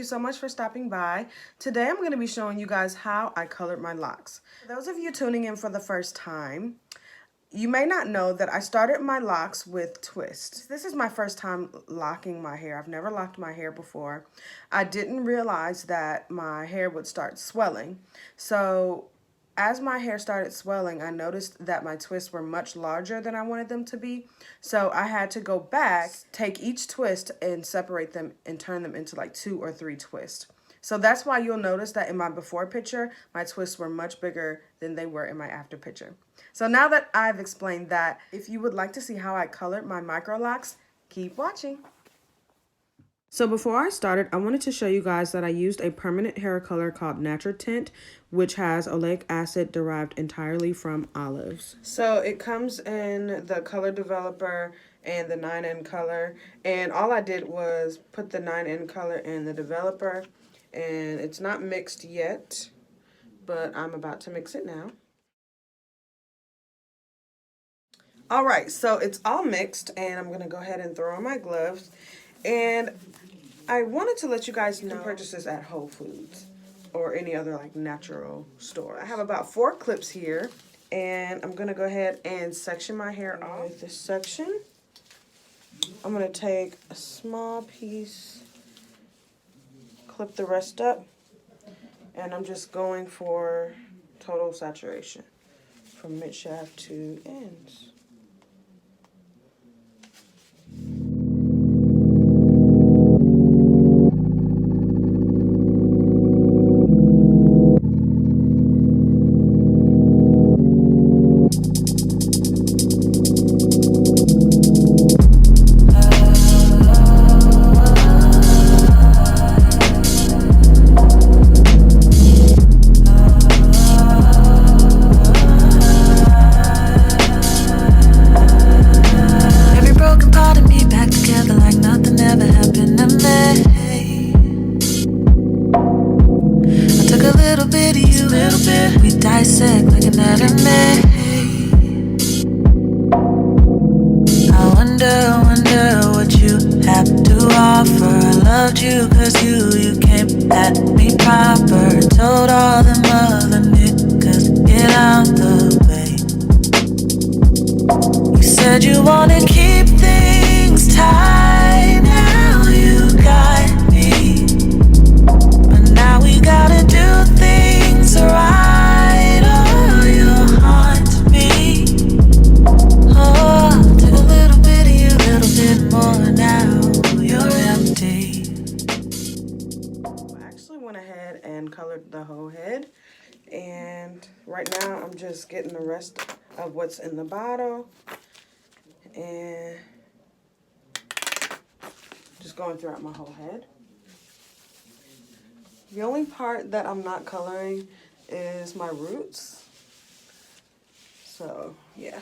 you so much for stopping by. Today I'm going to be showing you guys how I colored my locks. For those of you tuning in for the first time, you may not know that I started my locks with twists. This is my first time locking my hair. I've never locked my hair before. I didn't realize that my hair would start swelling. So as my hair started swelling, I noticed that my twists were much larger than I wanted them to be. So I had to go back, take each twist and separate them and turn them into like 2 or 3 twists. So that's why you'll notice that in my before picture, my twists were much bigger than they were in my after picture. So now that I've explained that, if you would like to see how I colored my micro locks, keep watching. So before I started, I wanted to show you guys that I used a permanent hair color called Naturtint, which has oleic acid derived entirely from olives. So it comes in the color developer and the 9N color, and all I did was put the 9N color in the developer, and it's not mixed yet, but I'm about to mix it now. All right, so it's all mixed, and I'm gonna go ahead and throw on my gloves. And I wanted to let you guys know, purchase this at Whole Foods or any other like natural store. I have about 4 clips here, and I'm gonna go ahead and section my hair off. With this section, I'm gonna take a small piece, clip the rest up, and I'm just going for total saturation from mid shaft to ends. Dissect like anatomy. I wonder what you have to offer. I loved you cause you came at me proper. Told all them other niggas get out the way. You said you wanna keep things tight. Now you got me, but now we gotta do things right. And colored the whole head, and right now I'm just getting the rest of what's in the bottle and just going throughout my whole head. The only part that I'm not coloring is my roots. So yeah,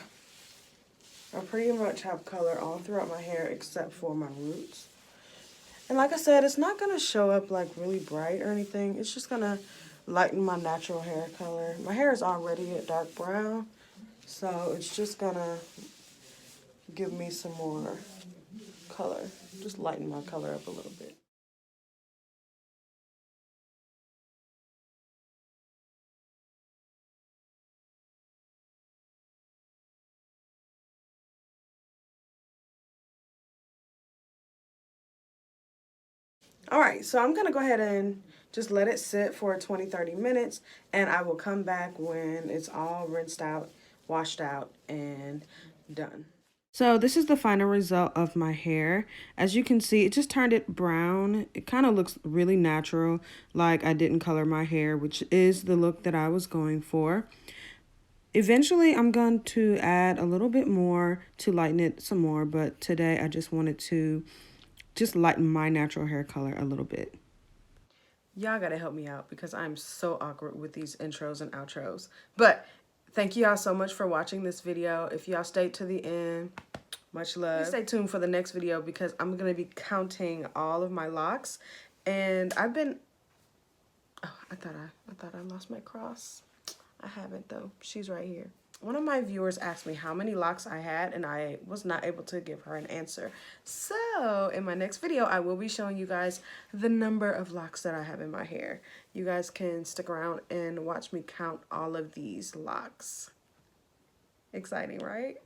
I pretty much have color all throughout my hair except for my roots. And like I said, it's not going to show up like really bright or anything. It's just going to lighten my natural hair color. My hair is already a dark brown, so it's just going to give me some more color. Just lighten my color up a little bit. All right, so I'm gonna go ahead and just let it sit for 20-30 minutes, and I will come back when it's all rinsed out, washed out, and done. So this is the final result of my hair. As you can see, it just turned it brown. It kind of looks really natural, like I didn't color my hair, which is the look that I was going for. Eventually, I'm going to add a little bit more to lighten it some more, but today I just wanted to just lighten my natural hair color a little bit. Y'all gotta help me out because I'm so awkward with these intros and outros. But thank you all so much for watching this video. If y'all stayed to the end, much love. Stay tuned for the next video because I'm gonna be counting all of my locks. And I've been, oh, I thought I lost my cross. I haven't though. She's right here. one of my viewers asked me how many locks I had, and I was not able to give her an answer. So in my next video, I will be showing you guys the number of locks that I have in my hair. You guys can stick around and watch me count all of these locks. Exciting, right?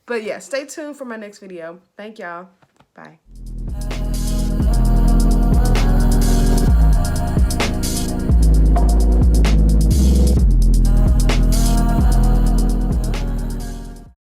But yeah, stay tuned for my next video. Thank y'all. Bye.